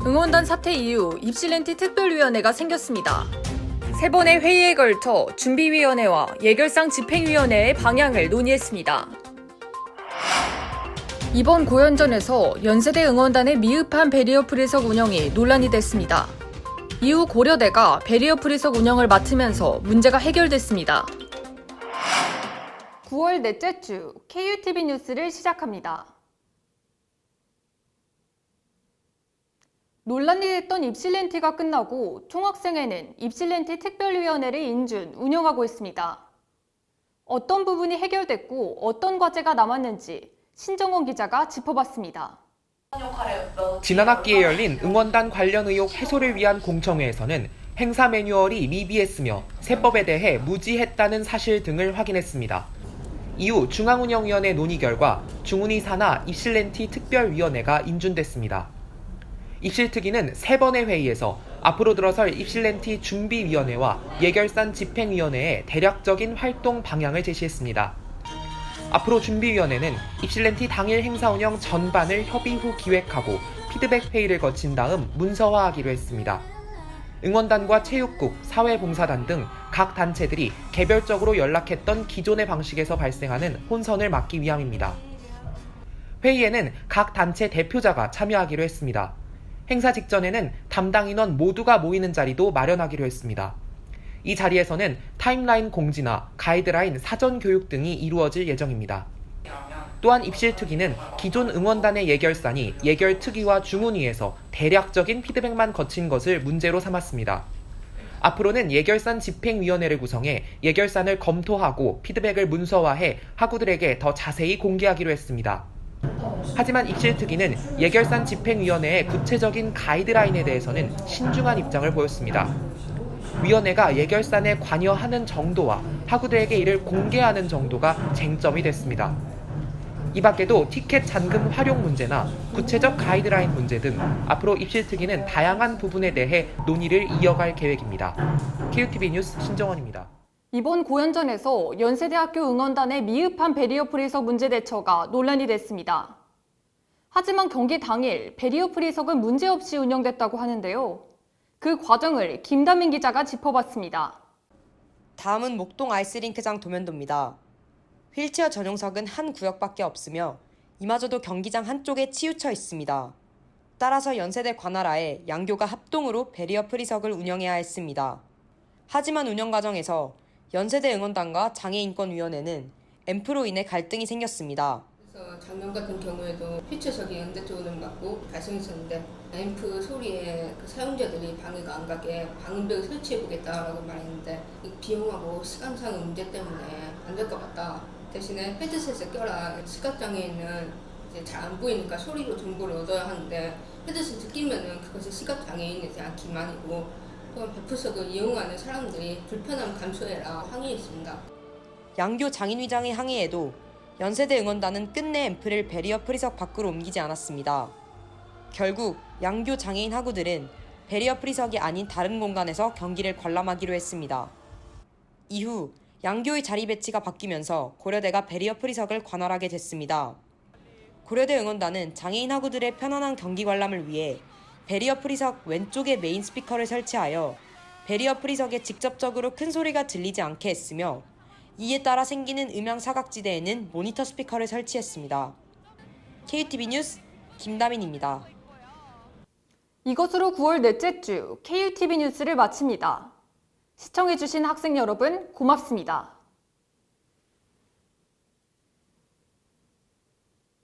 응원단 사태 이후 입실렌티 특별위원회가 생겼습니다. 3번의 회의에 걸쳐 준비위원회와 예결상 집행위원회의 방향을 논의했습니다. 이번 고연전에서 연세대 응원단의 미흡한 베리어 프리석 운영이 논란이 됐습니다. 이후 고려대가 베리어 프리석 운영을 맡으면서 문제가 해결됐습니다. 9월 넷째 주 KUTV 뉴스를 시작합니다. 논란이 됐던 입실렌티가 끝나고 총학생회는 입실렌티 특별위원회를 인준, 운영하고 있습니다. 어떤 부분이 해결됐고 어떤 과제가 남았는지 신정원 기자가 짚어봤습니다. 지난 학기에 열린 응원단 관련 의혹 해소를 위한 공청회에서는 행사 매뉴얼이 미비했으며 세법에 대해 무지했다는 사실 등을 확인했습니다. 이후 중앙운영위원회 논의 결과 중운이 산하 입실렌티 특별위원회가 인준됐습니다. 입실특위는 3번의 회의에서 앞으로 들어설 입실렌티 준비위원회와 예결산 집행위원회의 대략적인 활동 방향을 제시했습니다. 앞으로 준비위원회는 입실렌티 당일 행사 운영 전반을 협의 후 기획하고 피드백 회의를 거친 다음 문서화하기로 했습니다. 응원단과 체육국, 사회봉사단 등 각 단체들이 개별적으로 연락했던 기존의 방식에서 발생하는 혼선을 막기 위함입니다. 회의에는 각 단체 대표자가 참여하기로 했습니다. 행사 직전에는 담당 인원 모두가 모이는 자리도 마련하기로 했습니다. 이 자리에서는 타임라인 공지나 가이드라인 사전 교육 등이 이루어질 예정입니다. 또한 입실특위는 기존 응원단의 예결산이 예결특위와 중운위에서 대략적인 피드백만 거친 것을 문제로 삼았습니다. 앞으로는 예결산 집행위원회를 구성해 예결산을 검토하고 피드백을 문서화해 학우들에게 더 자세히 공개하기로 했습니다. 하지만 입실특위는 예결산 집행위원회의 구체적인 가이드라인에 대해서는 신중한 입장을 보였습니다. 위원회가 예결산에 관여하는 정도와 학우들에게 이를 공개하는 정도가 쟁점이 됐습니다. 이 밖에도 티켓 잔금 활용 문제나 구체적 가이드라인 문제 등 앞으로 입실특위는 다양한 부분에 대해 논의를 이어갈 계획입니다. KUTV 뉴스 신정원입니다. 이번 고연전에서 연세대학교 응원단의 미흡한 베리어 프리석 문제 대처가 논란이 됐습니다. 하지만 경기 당일 베리어 프리석은 문제없이 운영됐다고 하는데요. 그 과정을 김다민 기자가 짚어봤습니다. 다음은 목동 아이스링크장 도면도입니다. 휠체어 전용석은 한 구역밖에 없으며 이마저도 경기장 한쪽에 치우쳐 있습니다. 따라서 연세대 관할하에 양교가 합동으로 베리어 프리석을 운영해야 했습니다. 하지만 운영 과정에서 연세대 응원단과 장애인권위원회는 앰프로 인해 갈등이 생겼습니다. 그래서 작년 같은 경우에도 휠체어석이 연대쪽으로 맞고 발생했었는데 앰프 소리에 그 사용자들이 방해가 안 가게 방음벽을 설치해보겠다라고 말했는데 이 비용하고 시간상의 문제 때문에 안 될 것 같다. 대신에 헤드셋을 껴라. 시각장애인은 이제 잘 안 보이니까 소리로 정보를 얻어야 하는데 헤드셋을 끼면은 그것이 시각장애인에 대한 기만이고 또한 배프석을 이용하는 사람들이 불편함 감소해라 항의했습니다. 양교 장인위장의 항의에도 연세대 응원단은 끝내 앰프를 베리어 프리석 밖으로 옮기지 않았습니다. 결국 양교 장애인 학우들은 베리어 프리석이 아닌 다른 공간에서 경기를 관람하기로 했습니다. 이후 양교의 자리 배치가 바뀌면서 고려대가 베리어 프리석을 관할하게 됐습니다. 고려대 응원단은 장애인 학우들의 편안한 경기 관람을 위해 베리어 프리석 왼쪽에 메인 스피커를 설치하여 베리어 프리석에 직접적으로 큰 소리가 들리지 않게 했으며 이에 따라 생기는 음향 사각지대에는 모니터 스피커를 설치했습니다. KUTV 뉴스 김다민입니다. 이것으로 9월 넷째 주 KUTV 뉴스를 마칩니다. 시청해주신 학생 여러분 고맙습니다.